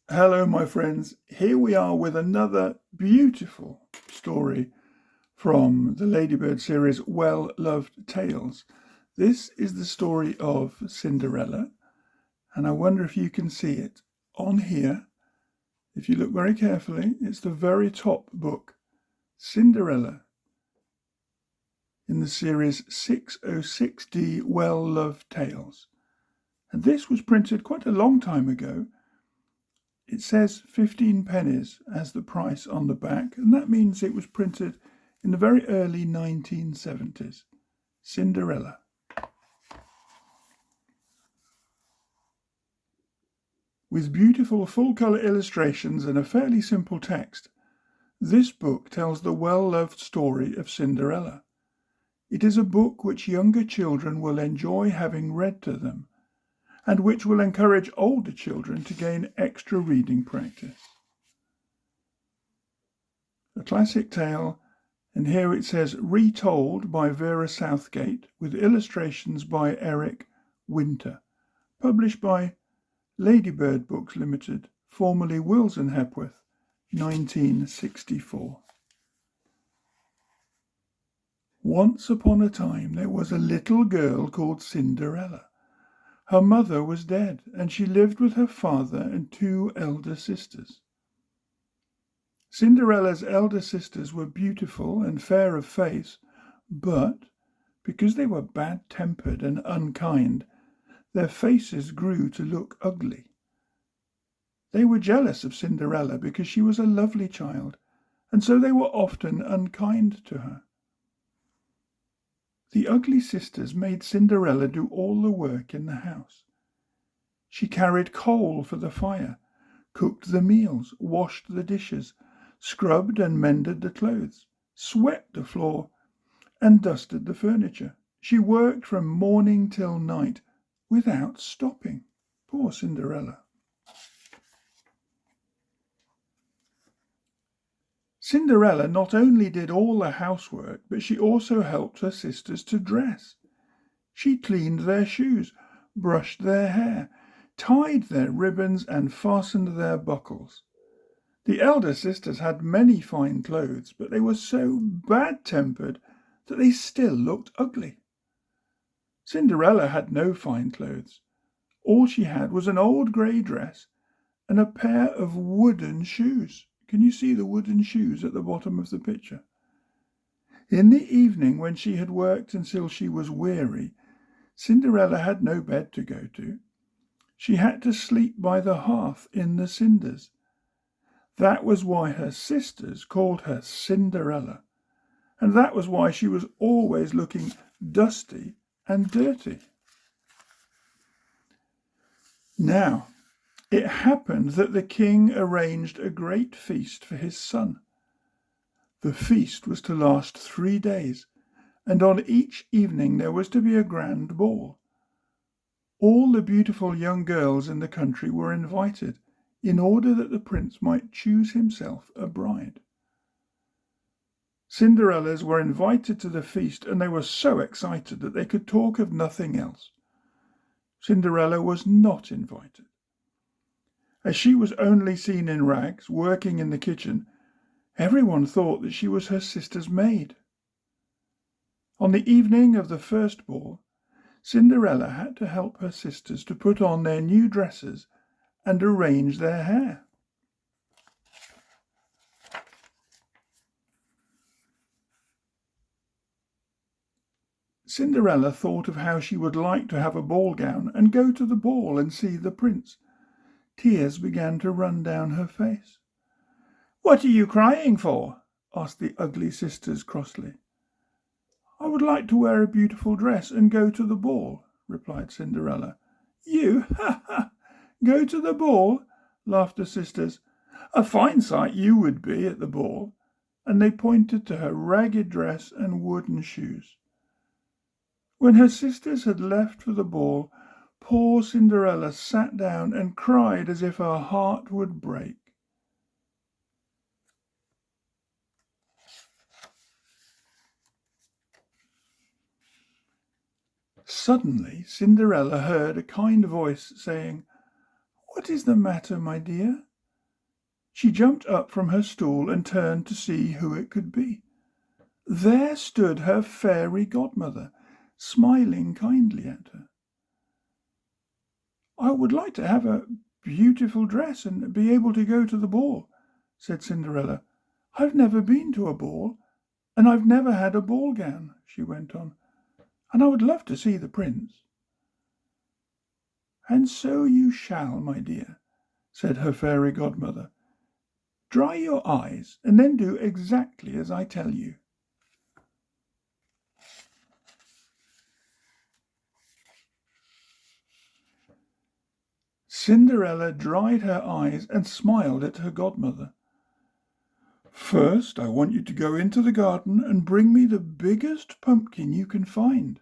Hello, my friends. Here we are with another beautiful story from the Ladybird series Well Loved Tales. This is the story of Cinderella, and I wonder if you can see it on here. If you look very carefully, it's the very top book, Cinderella, in the series 606D Well Loved Tales. And this was printed quite a long time ago. It says 15 pennies as the price on the back, and that means it was printed in the very early 1970s. Cinderella. With beautiful full-colour illustrations and a fairly simple text, this book tells the well-loved story of Cinderella. It is a book which younger children will enjoy having read to them, and which will encourage older children to gain extra reading practice. A classic tale, and here it says Retold by Vera Southgate with illustrations by Eric Winter, published by Ladybird Books Limited, formerly Wills and Hepworth, 1964. Once upon a time there was a little girl called Cinderella. Her mother was dead, and she lived with her father and two elder sisters. Cinderella's elder sisters were beautiful and fair of face, but because they were bad-tempered and unkind, their faces grew to look ugly. They were jealous of Cinderella because she was a lovely child, and so they were often unkind to her. The ugly sisters made Cinderella do all the work in the house. She carried coal for the fire, cooked the meals, washed the dishes, scrubbed and mended the clothes, swept the floor, and dusted the furniture. She worked from morning till night without stopping. Poor Cinderella. Cinderella not only did all the housework, but she also helped her sisters to dress. She cleaned their shoes, brushed their hair, tied their ribbons, and fastened their buckles. The elder sisters had many fine clothes, but they were so bad-tempered that they still looked ugly. Cinderella had no fine clothes. All she had was an old grey dress and a pair of wooden shoes. Can you see the wooden shoes at the bottom of the picture? In the evening, when she had worked until she was weary, Cinderella had no bed to go to. She had to sleep by the hearth in the cinders. That was why her sisters called her Cinderella, and that was why she was always looking dusty and dirty. Now, it happened that the king arranged a great feast for his son. The feast was to last 3 days, and on each evening there was to be a grand ball. All the beautiful young girls in the country were invited, in order that the prince might choose himself a bride. Cinderellas were invited to the feast, and they were so excited that they could talk of nothing else. Cinderella was not invited. As she was only seen in rags, working in the kitchen, everyone thought that she was her sister's maid. On the evening of the first ball, Cinderella had to help her sisters to put on their new dresses and arrange their hair. Cinderella thought of how she would like to have a ball gown and go to the ball and see the prince. Tears began to run down her face. "What are you crying for?" asked the ugly sisters crossly. "I would like to wear a beautiful dress and go to the ball," replied Cinderella. "You, ha ha! Go to the ball?" laughed the sisters. "A fine sight you would be at the ball!" And they pointed to her ragged dress and wooden shoes. When her sisters had left for the ball, poor Cinderella sat down and cried as if her heart would break. Suddenly Cinderella heard a kind voice saying, "What is the matter, my dear? She jumped up from her stool and turned to see who it could be. There stood her fairy godmother, smiling kindly at her. "I would like to have a beautiful dress and be able to go to the ball," said Cinderella. "I've never been to a ball, and I've never had a ball gown," she went on, "and I would love to see the prince." "And so you shall, my dear," said her fairy godmother. "Dry your eyes and then do exactly as I tell you." Cinderella dried her eyes and smiled at her godmother. "First, I want you to go into the garden and bring me the biggest pumpkin you can find,"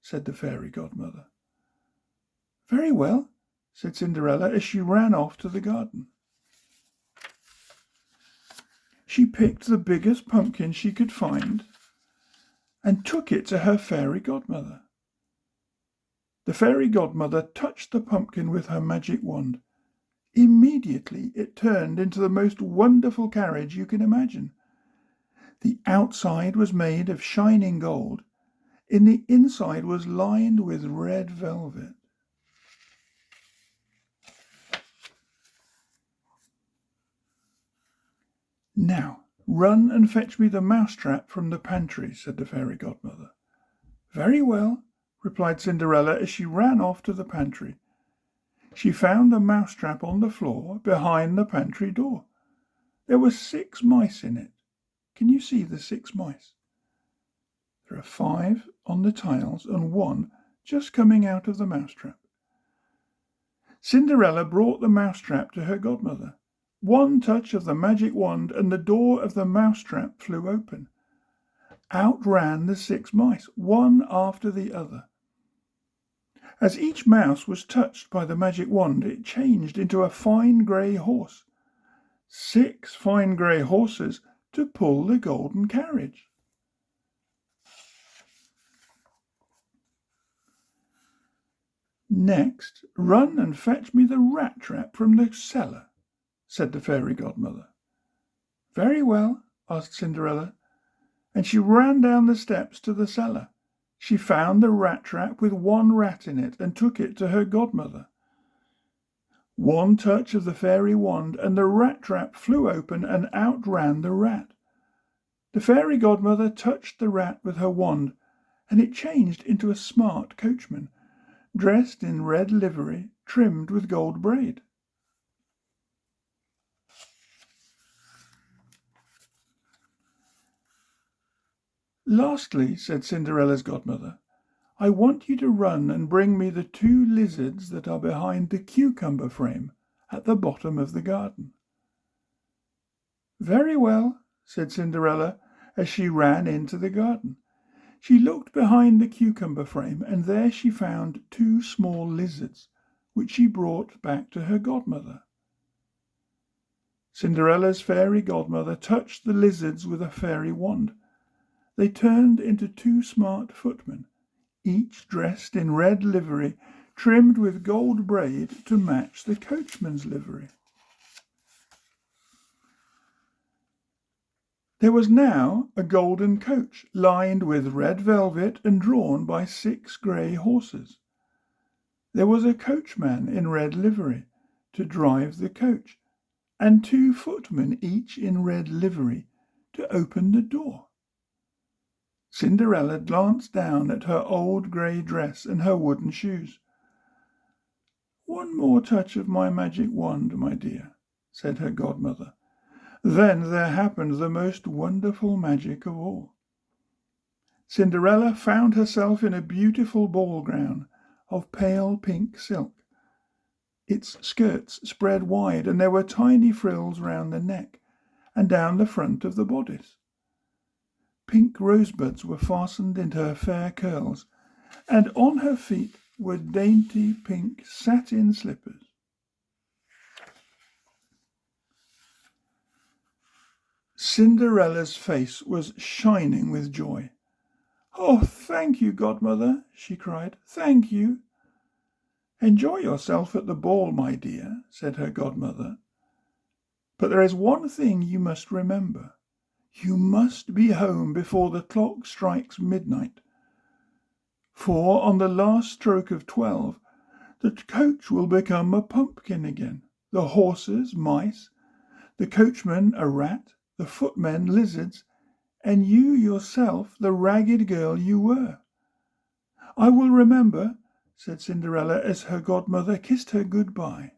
said the fairy godmother. "Very well," said Cinderella as she ran off to the garden. She picked the biggest pumpkin she could find and took it to her fairy godmother. The fairy godmother touched the pumpkin with her magic wand. Immediately it turned into the most wonderful carriage you can imagine. The outside was made of shining gold, and the inside was lined with red velvet. "Now, run and fetch me the mousetrap from the pantry," said the fairy godmother. "Very well," replied Cinderella as she ran off to the pantry. She found the mousetrap on the floor behind the pantry door. There were 6 mice in it. Can you see the 6 mice? There are 5 on the tiles and 1 just coming out of the mousetrap. Cinderella brought the mousetrap to her godmother. One touch of the magic wand and the door of the mousetrap flew open. Out ran the 6 mice, one after the other. As each mouse was touched by the magic wand, it changed into a fine grey horse. 6 fine grey horses to pull the golden carriage. "Next, run and fetch me the rat trap from the cellar," said the fairy godmother. "Very well," asked Cinderella, and she ran down the steps to the cellar. She found the rat trap with 1 rat in it and took it to her godmother. One touch of the fairy wand and the rat trap flew open and out ran the rat. The fairy godmother touched the rat with her wand, and it changed into a smart coachman, dressed in red livery, trimmed with gold braid. "Lastly," said Cinderella's godmother, "I want you to run and bring me the 2 lizards that are behind the cucumber frame at the bottom of the garden." "Very well," said Cinderella as she ran into the garden. She looked behind the cucumber frame, and there she found 2 small lizards, which she brought back to her godmother. Cinderella's fairy godmother touched the lizards with a fairy wand. They turned into 2 smart footmen, each dressed in red livery, trimmed with gold braid to match the coachman's livery. There was now a golden coach lined with red velvet and drawn by 6 grey horses. There was a coachman in red livery to drive the coach, and 2 footmen each in red livery to open the door. Cinderella glanced down at her old grey dress and her wooden shoes. "One more touch of my magic wand, my dear," said her godmother. Then there happened the most wonderful magic of all. Cinderella found herself in a beautiful ball gown of pale pink silk. Its skirts spread wide, and there were tiny frills round the neck and down the front of the bodice. Pink rosebuds were fastened into her fair curls, and on her feet were dainty pink satin slippers. Cinderella's face was shining with joy. "Oh, thank you, godmother," she cried. "Thank you." "Enjoy yourself at the ball, my dear," said her godmother. But there is one thing you must remember. You must be home before the clock strikes midnight. For on the last stroke of 12, the coach will become a pumpkin again, the horses mice, the coachman a rat, the footmen lizards, and you yourself the ragged girl you were. I will remember, said Cinderella as her godmother kissed her good-bye.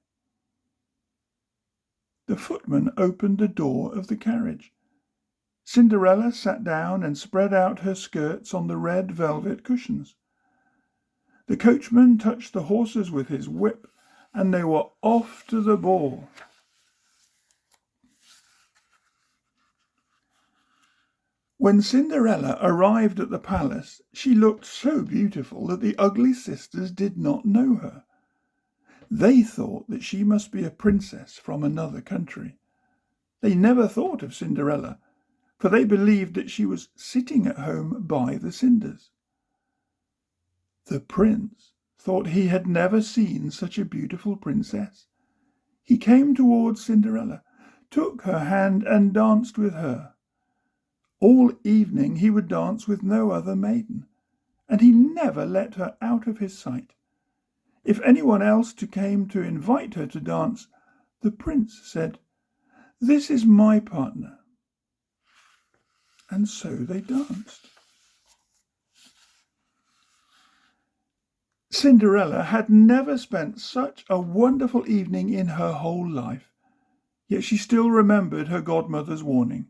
The footman opened the door of the carriage. Cinderella sat down and spread out her skirts on the red velvet cushions. The coachman touched the horses with his whip, and they were off to the ball. When Cinderella arrived at the palace, she looked so beautiful that the ugly sisters did not know her. They thought that she must be a princess from another country. They never thought of Cinderella, for they believed that she was sitting at home by the cinders. The prince thought he had never seen such a beautiful princess. He came towards Cinderella, took her hand and danced with her. All evening he would dance with no other maiden, and he never let her out of his sight. If anyone else came to invite her to dance, the prince said, "This is my partner." And so they danced. Cinderella had never spent such a wonderful evening in her whole life, yet she still remembered her godmother's warning.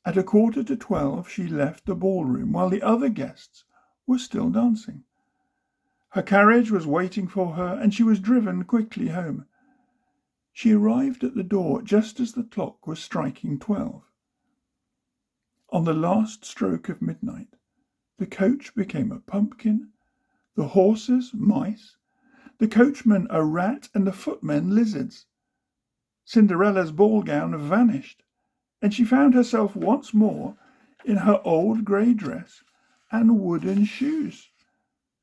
At 11:45 she left the ballroom while the other guests were still dancing. Her carriage was waiting for her, and she was driven quickly home. She arrived at the door just as the clock was striking 12. On the last stroke of midnight, the coach became a pumpkin, the horses mice, the coachman a rat, and the footmen lizards. Cinderella's ball gown vanished, and she found herself once more in her old grey dress and wooden shoes.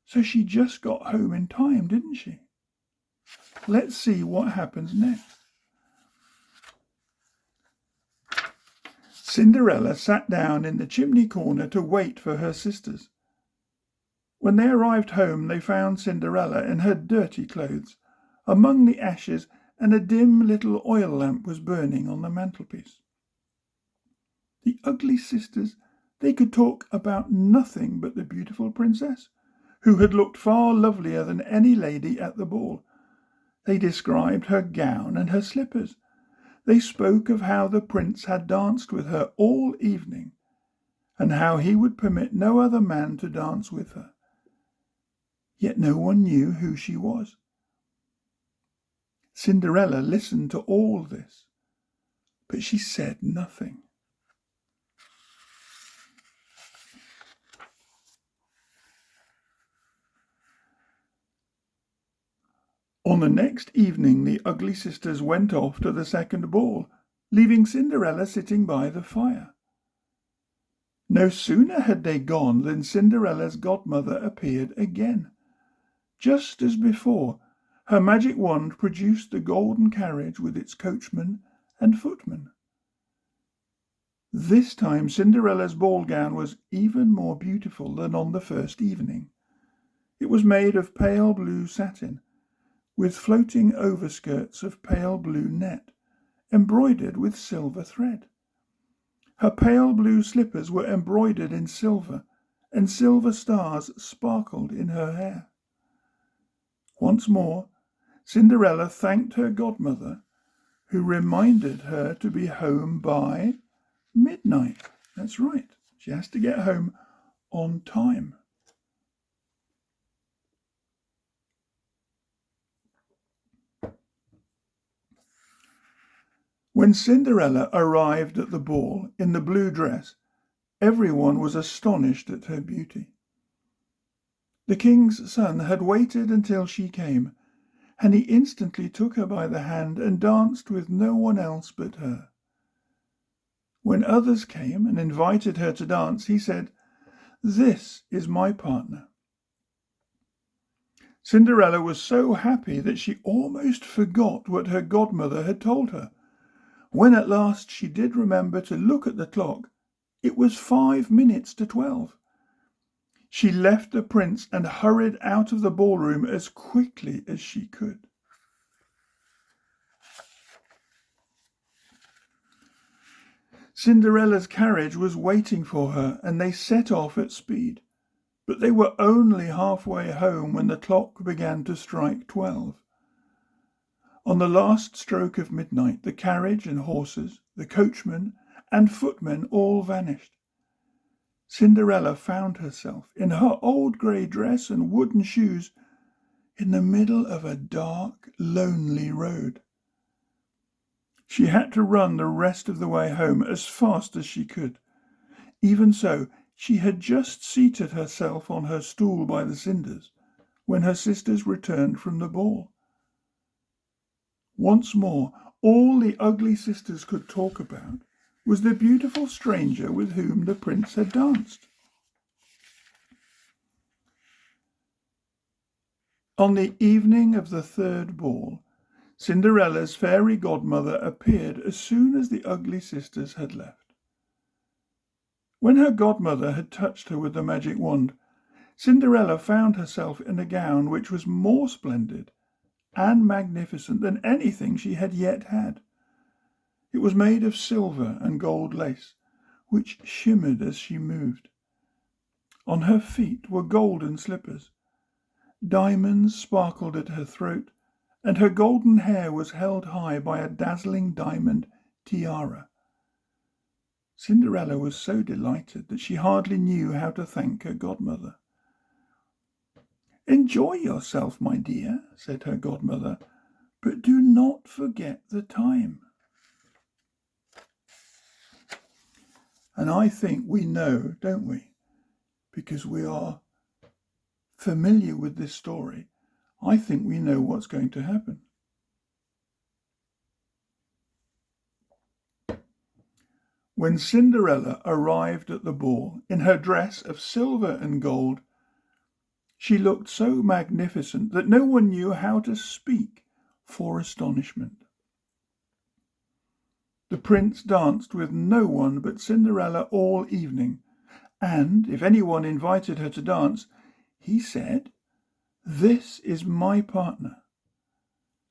So she just got home in time, didn't she? Let's see what happens next. Cinderella sat down in the chimney corner to wait for her sisters. When they arrived home, they found Cinderella in her dirty clothes, among the ashes, and a dim little oil lamp was burning on the mantelpiece. The ugly sisters, they could talk about nothing but the beautiful princess, who had looked far lovelier than any lady at the ball. They described her gown and her slippers. They spoke of how the prince had danced with her all evening, and how he would permit no other man to dance with her. Yet no one knew who she was. Cinderella listened to all this, but she said nothing. On the next evening the ugly sisters went off to the second ball, leaving Cinderella sitting by the fire. No sooner had they gone than Cinderella's godmother appeared again. Just as before, her magic wand produced the golden carriage with its coachman and footman. This time Cinderella's ball gown was even more beautiful than on the first evening. It was made of pale blue satin, with floating overskirts of pale blue net, embroidered with silver thread. Her pale blue slippers were embroidered in silver, and silver stars sparkled in her hair. Once more, Cinderella thanked her godmother, who reminded her to be home by midnight. That's right, she has to get home on time. When Cinderella arrived at the ball in the blue dress, everyone was astonished at her beauty. The king's son had waited until she came, and he instantly took her by the hand and danced with no one else but her. When others came and invited her to dance, he said, "This is my partner." Cinderella was so happy that she almost forgot what her godmother had told her. When at last she did remember to look at the clock, it was 5 minutes to 12. She left the prince and hurried out of the ballroom as quickly as she could. Cinderella's carriage was waiting for her, and they set off at speed. But they were only halfway home when the clock began to strike 12. On the last stroke of midnight, the carriage and horses, the coachman and footmen all vanished. Cinderella found herself, in her old grey dress and wooden shoes, in the middle of a dark, lonely road. She had to run the rest of the way home as fast as she could. Even so, she had just seated herself on her stool by the cinders when her sisters returned from the ball. Once more, all the ugly sisters could talk about was the beautiful stranger with whom the prince had danced. On the evening of the third ball, Cinderella's fairy godmother appeared as soon as the ugly sisters had left. When her godmother had touched her with the magic wand, Cinderella found herself in a gown which was more splendid and magnificent than anything she had yet had. It was made of silver and gold lace, which shimmered as she moved. On her feet were golden slippers. Diamonds sparkled at her throat, and her golden hair was held high by a dazzling diamond tiara. Cinderella was so delighted that she hardly knew how to thank her godmother. "Enjoy yourself, my dear," said her godmother, "but do not forget the time." And I think we know, don't we? Because we are familiar with this story, I think we know what's going to happen. When Cinderella arrived at the ball in her dress of silver and gold, she looked so magnificent that no one knew how to speak for astonishment. The prince danced with no one but Cinderella all evening, and if anyone invited her to dance, he said, "This is my partner."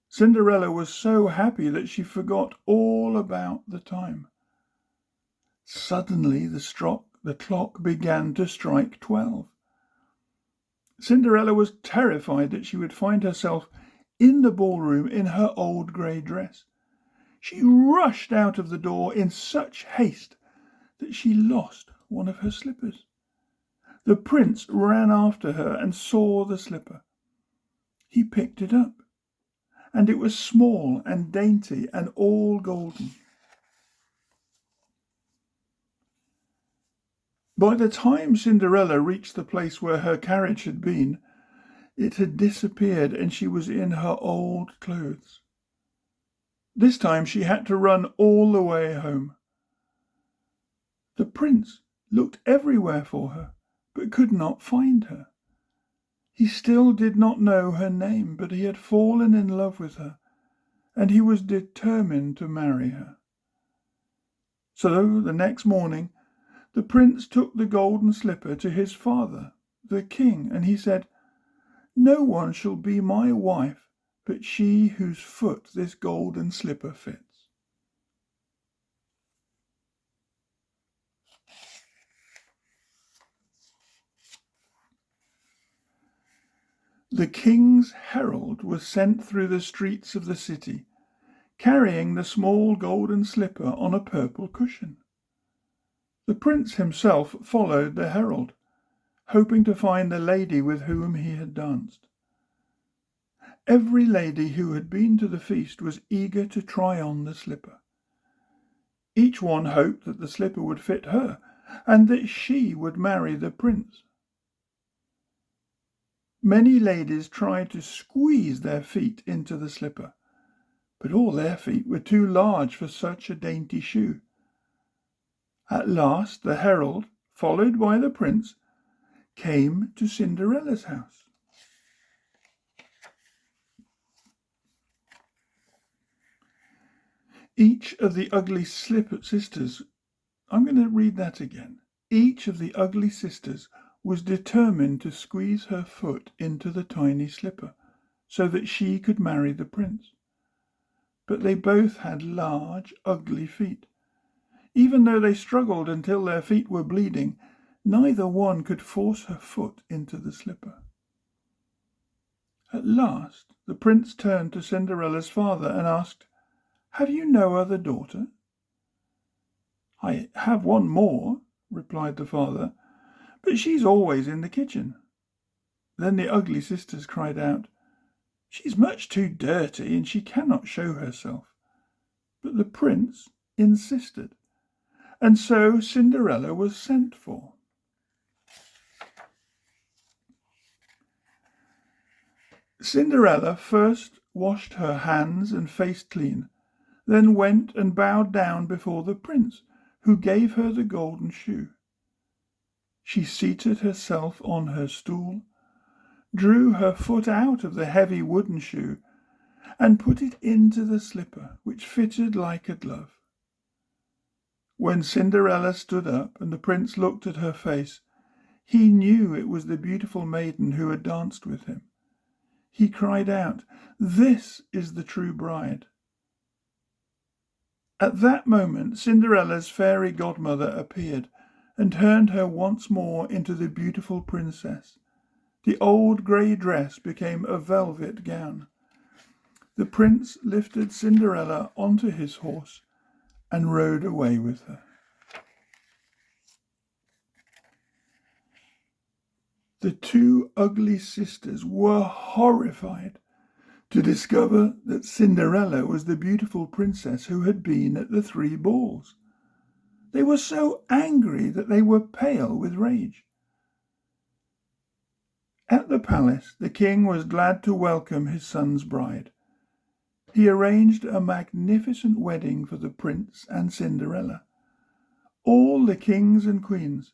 Cinderella was so happy that she forgot all about the time. Suddenly the clock began to strike 12. Cinderella was terrified that she would find herself in the ballroom in her old grey dress. She rushed out of the door in such haste that she lost one of her slippers. The prince ran after her and saw the slipper. He picked it up, and it was small and dainty and all golden. By the time Cinderella reached the place where her carriage had been, it had disappeared and she was in her old clothes. This time she had to run all the way home. The prince looked everywhere for her, but could not find her. He still did not know her name, but he had fallen in love with her, and he was determined to marry her. So the next morning, the prince took the golden slipper to his father, the king, and he said, "No one shall be my wife but she whose foot this golden slipper fits." The king's herald was sent through the streets of the city, carrying the small golden slipper on a purple cushion. The prince himself followed the herald, hoping to find the lady with whom he had danced. Every lady who had been to the feast was eager to try on the slipper. Each one hoped that the slipper would fit her, and that she would marry the prince. Many ladies tried to squeeze their feet into the slipper, but all their feet were too large for such a dainty shoe. At last the herald, followed by the prince, came to Cinderella's house. Each of the ugly sisters, I'm going to read that again. Each of the ugly sisters was determined to squeeze her foot into the tiny slipper so that she could marry the prince. But they both had large, ugly feet. Even though they struggled until their feet were bleeding, neither one could force her foot into the slipper. At last, the prince turned to Cinderella's father and asked, "Have you no other daughter?" "I have one more," replied the father, "but she's always in the kitchen." Then the ugly sisters cried out, "She's much too dirty and she cannot show herself." But the prince insisted, and so Cinderella was sent for. Cinderella first washed her hands and face clean, then went and bowed down before the prince, who gave her the golden shoe. She seated herself on her stool, drew her foot out of the heavy wooden shoe, and put it into the slipper, which fitted like a glove. When Cinderella stood up and the prince looked at her face, he knew it was the beautiful maiden who had danced with him. He cried out, "This is the true bride." At that moment, Cinderella's fairy godmother appeared and turned her once more into the beautiful princess. The old grey dress became a velvet gown. The prince lifted Cinderella onto his horse and rode away with her. The two ugly sisters were horrified to discover that Cinderella was the beautiful princess who had been at the 3 balls. They were so angry that they were pale with rage. At the palace, the king was glad to welcome his son's bride. He arranged a magnificent wedding for the prince and Cinderella. All the kings and queens,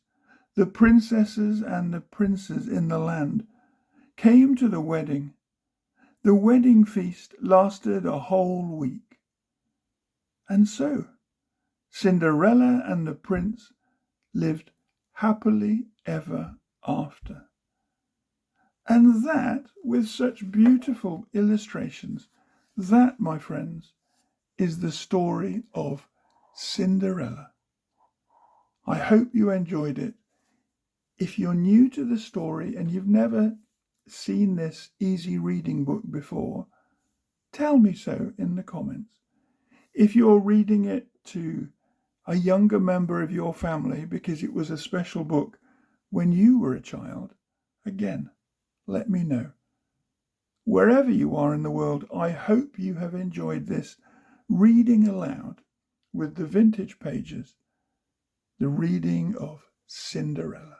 the princesses and the princes in the land, came to the wedding. The wedding feast lasted a whole week. And so, Cinderella and the prince lived happily ever after. And that, with such beautiful illustrations, that, my friends, is the story of Cinderella. I hope you enjoyed it. If you're new to the story and you've never seen this easy reading book before, tell me so in the comments. If you're reading it to a younger member of your family because it was a special book when you were a child, again, let me know. Wherever you are in the world, I hope you have enjoyed this reading aloud with the vintage pages, the reading of Cinderella.